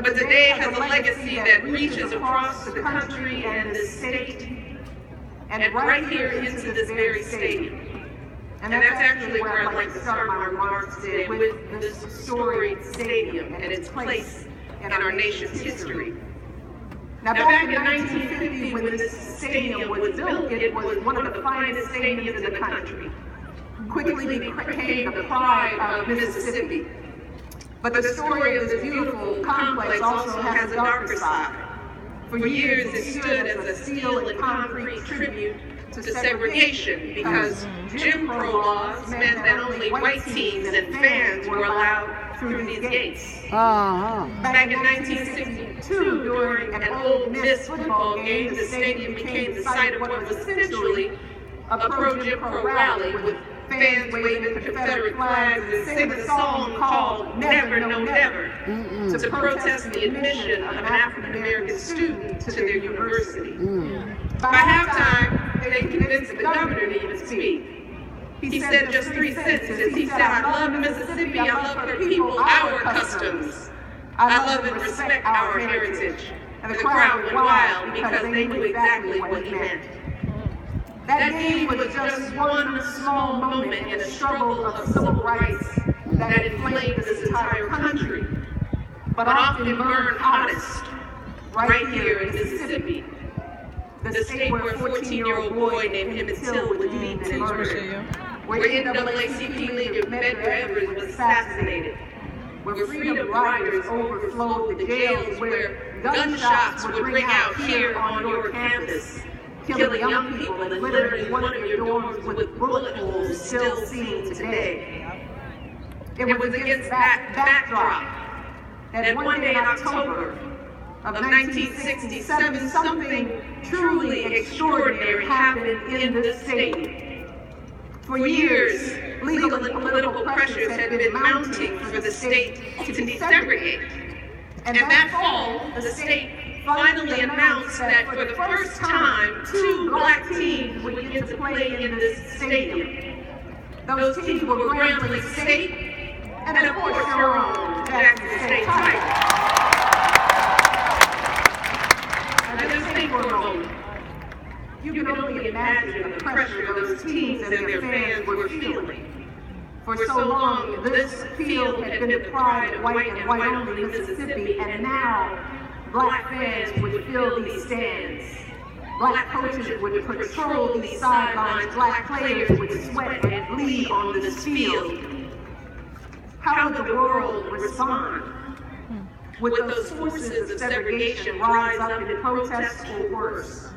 but today has a legacy that reaches across the country and the state, and right here into this very stadium. And that's actually where I'd like to start my remarks today, with this storied stadium and its place in our nation's history. Now, back in 1950, when this stadium was built, it was one of the finest stadiums in the country. Quickly became the pride of Mississippi. But the story of this beautiful complex also has a darker side. For years, it stood as a steel and concrete tribute to segregation, because Jim Crow laws meant that only white teams and fans were allowed through these gates. Back in 1962, during an Ole Miss football game, the stadium became the site of what was essentially a pro-Jim Crow rally, with fans waving Confederate flags and singing a song called Never No Never to protest the admission of an African-American student to their university. By halftime, they convinced the governor to even speak. He said just 3 sentences. He said, "I love Mississippi, I love her people, our customs. I love and respect our heritage." And the crowd went wild because they knew exactly what he meant. That game was just one small moment in a struggle of civil rights that inflamed this entire country, but often burned hottest right here in Mississippi, the state where a 14-year-old boy named Emmett Till was beaten and murdered, where NAACP leader Medgar Evers was assassinated, where freedom riders overflowed the jails, where gunshots would ring out here on your campus, killing young people and littering one of your dorms with bullet holes still seen today. It was against that backdrop that one day in October of 1967, something truly extraordinary happened in this state. For years, legal and political pressures had been mounting for the state to desegregate. And that fall, the state finally announced that for the first time, 2 black teams would get to play in this stadium. Those teams were Grambling State and, of course, your own Jackson State Tigers. Now, just think for a moment. You can only imagine the pressure those teams and their fans were feeling. For so long, this field had been the pride of white and white-only Mississippi, and now black fans would fill these stands. Black coaches would patrol these sidelines. Black players would sweat and bleed on this field. How would the world respond? Would those forces of segregation rise up in protest, or worse?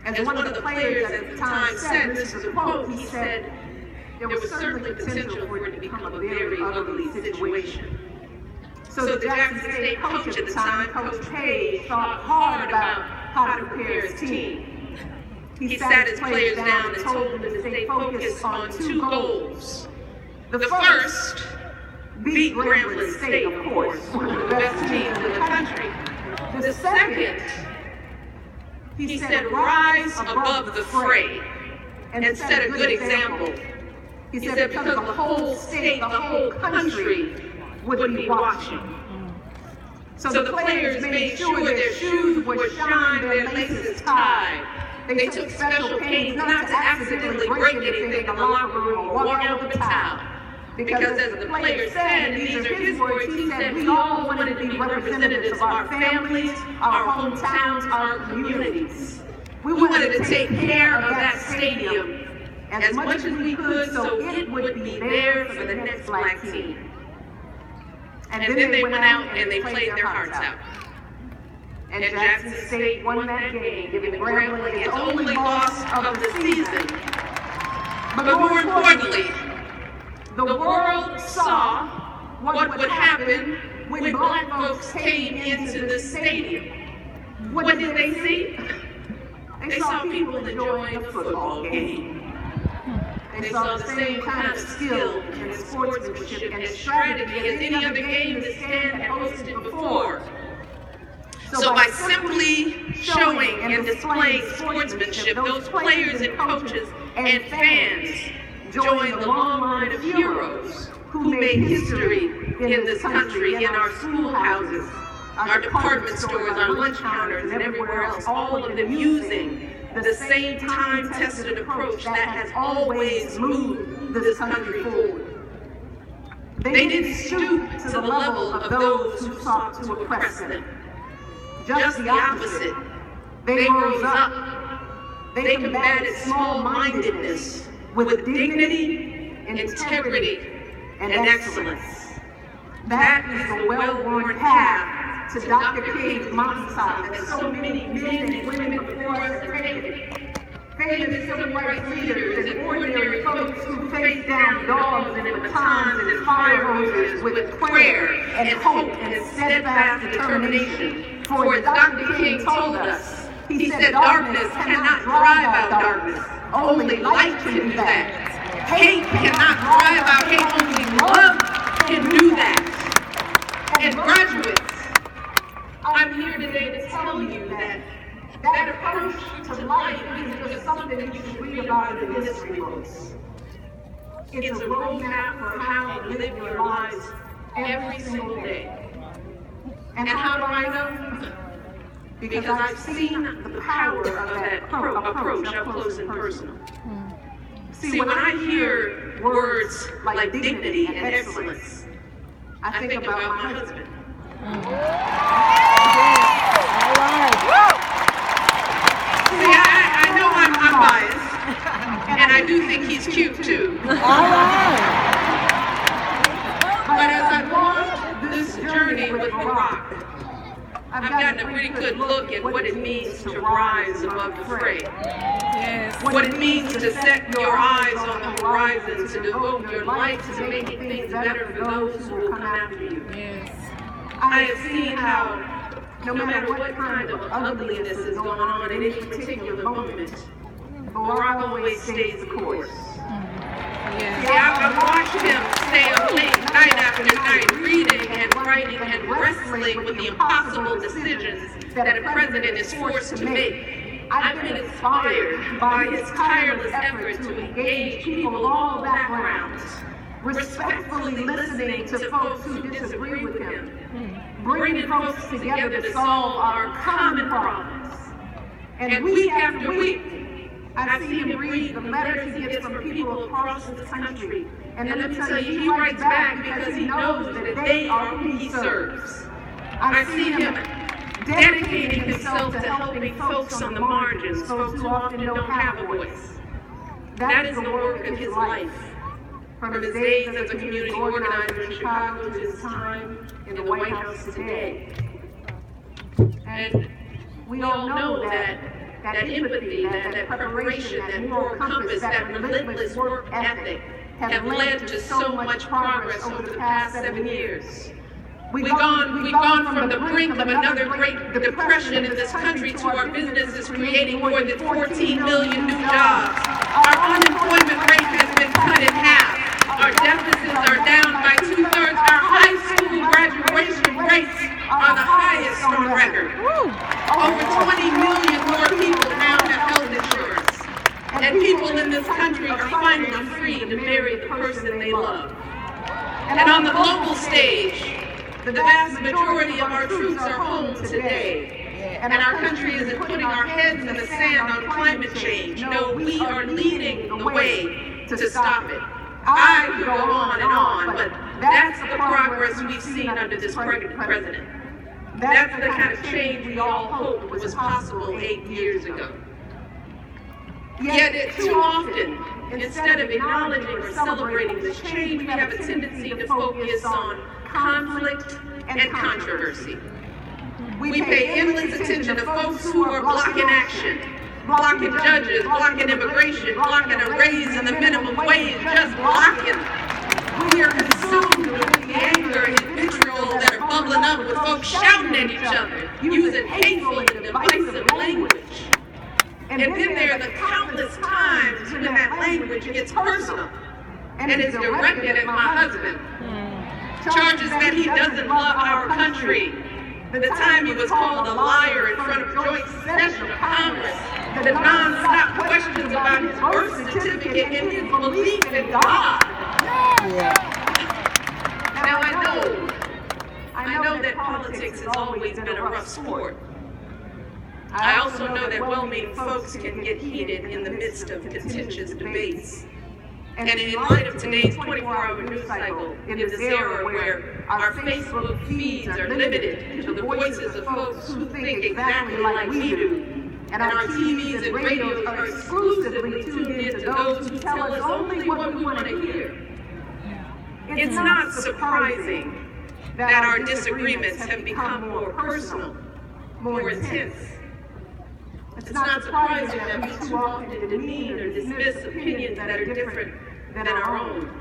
As one of the players at the time said, this is a quote, he said, "There was certainly potential for it to become a very ugly situation." So the Jackson State coach at the time, Coach Page, thought hard about how to prepare his team. He sat his players down and told them to stay focused on 2 goals. The first, beat Grambling State, of course, one of the best teams in the country. The second, he said, rise above the fray, and set a good example. He said, because the whole state, the whole country would be watching. So the players made sure their shoes were shined, their laces tied. They took special pains not to accidentally break anything in the locker room or walk out with a towel. Because as the player said, and these are his words, he said, we all wanted to be representatives of our families, our hometowns, our communities. We wanted to take care of that stadium as much as we could so it would be there for the next black team. And then they went out and they played their hearts out. And Jackson State won that game, giving Grambling its only loss of the season. But more importantly, the world saw what would happen when black folks came into the stadium. What did they see? They saw people enjoying a football game. They saw the same kind of skill and sportsmanship and strategy as any other game the stand had hosted before. So by simply showing and displaying sportsmanship, those players and coaches and fans joined the long line of heroes who made history in this country, in our schoolhouses, our department stores, our lunch counters, and everywhere else, all of them using the same time-tested approach that has always moved this country forward. They didn't stoop to the level of those who sought to oppress them. Just the opposite. They rose up. They combated small-mindedness with dignity, integrity, and excellence. That is the well-worn path to Dr. King's mountaintop that so many men and women before us have taken. Famous civil rights leaders and ordinary folks who faced down dogs and batons and fire hoses with prayer and hope and steadfast determination. For as Dr. King told us, he said darkness cannot drive out darkness. Only light can do that. Hate cannot drive out hate. Only love can do that. And graduates, I'm here today to tell you that that approach to life isn't just something you should read about in the history books. It's a roadmap for how to live your lives every single day. And how do I know? Because I've seen the power of that approach up close and personal. See, when I hear words like dignity and excellence, I think about my husband. See, I know I'm biased, and I do think he's cute too. But as I walked this journey with Barack, I've gotten a pretty good look at what it means to rise above the fray. Yes. What it means to set your eyes on the horizon, to devote your life to making things better for those who will come after you. Yes. I have seen how no matter what kind of ugliness is going on in any particular moment, Barack always stays the course. Yeah. See, I've watched him stay up late night after night, reading and writing and wrestling with the impossible decisions that a president is forced to make. I've been inspired by his tireless effort to engage people of all backgrounds, respectfully listening to folks who disagree with him, bringing folks together to solve our common problems. And week after week, I see him read the letters he gets from people across this country. And let me tell you, he writes back because he knows that they are who he serves. I see him dedicating himself to helping folks on the margins, folks who often don't have a voice. That is the work of his life. From his days as a community organizer in Chicago to his time in the White House today. And we all know that empathy, that preparation, that moral compass, that relentless work ethic have led to so much progress over the past 7 years. We've gone from the brink of another great depression in this country to our businesses creating more than 14 million new jobs. Our unemployment rate has been cut in half. Our deficits are down by 2/3. Our high school graduation rates are the highest on record. Over 20 million more people now have health insurance. And people in this country are finally free to marry the person they love. And on the global stage, the vast majority of our troops are home today. And our country isn't putting our heads in the sand on climate change. No, we are leading the way to stop it. I could go on, but that's the progress we've seen under this president. That's the kind of change we all hoped was possible 8 years ago. Yet too often, instead of acknowledging or celebrating this change, we have a tendency to focus on conflict and controversy. We pay endless attention to folks who are blocking action, blocking judges, blocking immigration, blocking a raise in the minimum wage, just blocking. We are consumed with the anger and vitriol that are bubbling up with folks shouting at each other, using hateful and divisive language. And then there are the countless times when that language gets personal and it's directed at my husband. Charges that he doesn't love our country. The time he was called a liar in front of joint session of Congress. The non-stop questions about his birth certificate and his belief in God. Now I know know that politics has always been a rough sport. I also know that well-meaning folks can get heated in the midst of contentious debates. And in light of today's 24-hour news cycle, in this era where our Facebook feeds are limited to the voices of folks who think exactly like we do, and our TVs and radios are exclusively tuned in to those who tell us only what we want to hear, it's not surprising that our disagreements have become more personal, more intense. It's not surprising that we too often demean or dismiss opinions that are different than our own.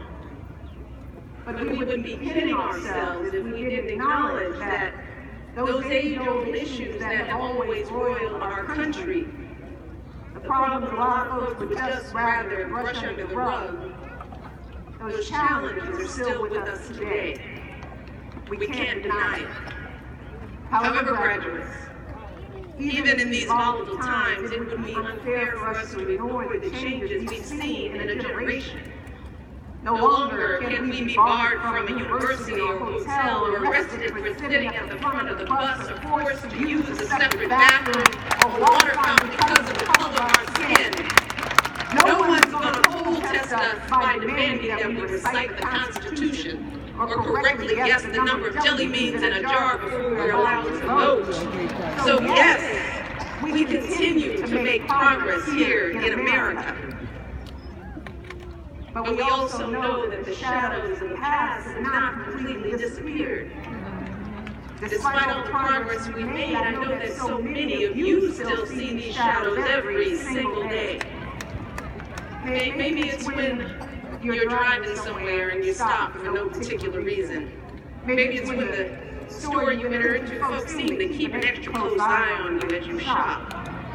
But we wouldn't be kidding ourselves if we didn't acknowledge that those age-old issues that have always roiled our country, the problems a lot of folks would just rather brush under the rug, those challenges are still with us today. We can't deny it. However, graduates, even in these volatile times, it would be unfair for us to ignore the changes we've seen in a generation. No longer can we be barred from a university or hotel or arrested for sitting at the front of the bus or forced to use a separate bathroom or water fountain because of the color of our skin. No one's going to poll test us by demanding that we recite the Constitution or correctly guess the number of jelly beans in a jar before we're allowed to vote. So yes, we continue to make progress here in America. But we also know that the shadows of the past have not completely disappeared. Despite all the progress we made, I know that so many of you still see these shadows every single day. Maybe it's when you're driving somewhere and you stop for no particular reason. Maybe it's when the store you enter into folks seem to keep an extra close eye on you as you shop.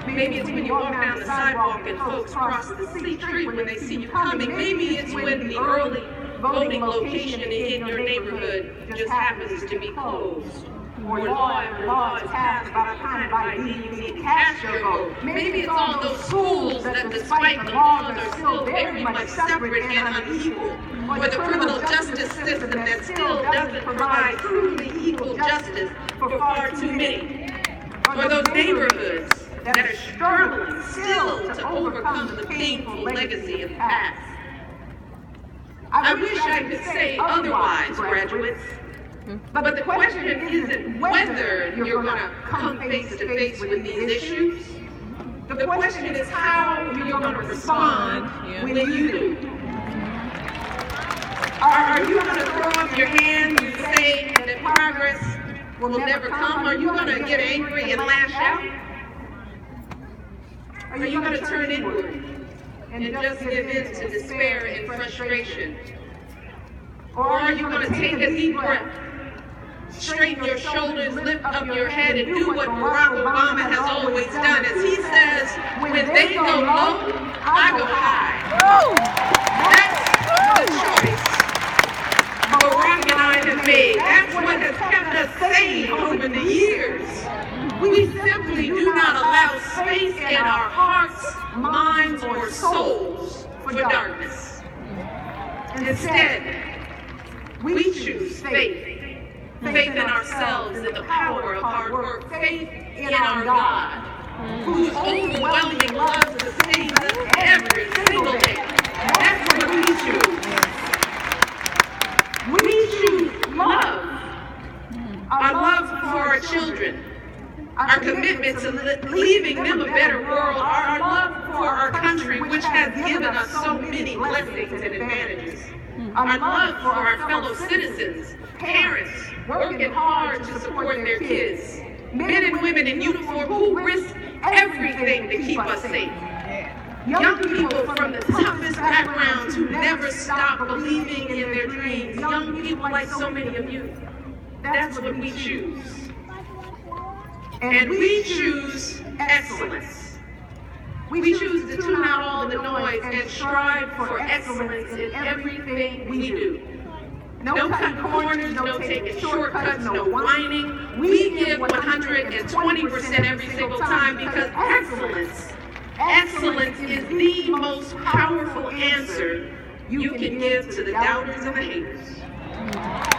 Maybe it's when you walk down the sidewalk and folks cross the street when they see you coming. Maybe it's when the early voting location in your neighborhood just happens to be closed. Or law is passed about the kind of ID you need to cast your vote. Maybe it's all those schools that, despite the laws, are still very much separate and unequal. Or the criminal justice system that still doesn't provide truly equal justice for far too many. Or those neighborhoods that are struggling still to overcome the painful legacy of the past. I wish I could say otherwise, graduates. But the question isn't whether you're going to come face to face with these issues. The question is how you're going to respond when you do. Are you going to throw up your hands and say that progress will never come? Are you going to get angry and lash out? Are you going to turn inward and just give in to despair and frustration? Or are you going to take a deep breath, straighten your shoulders, lift up your head, and do what Barack Obama has always done? As he says, when they go low, I go high. That's the choice Barack and I have made. That's what has kept us sane over the years. We simply do not allow space in our hearts, minds, or souls for darkness. Instead, we choose faith. Faith in ourselves and the power of hard work. Faith in our God, whose overwhelming love sustains us every single day. That's what we choose. We choose love. Our love for our children. Our commitment to leaving them a better world. Our love for our country, which has given us so many blessings and advantages. Our love for our fellow citizens, parents, working hard to support their kids, men and women in uniform who risk everything to keep us safe. Young people from the toughest backgrounds who never stop believing in their dreams. Young people like so many of you. That's what we choose. And we choose excellence. We choose to tune out all the noise and strive for excellence in everything we do. No cutting corners, no taking shortcuts, no whining. We give 120% every single time because excellence is the most powerful answer you can give to the doubters and the haters.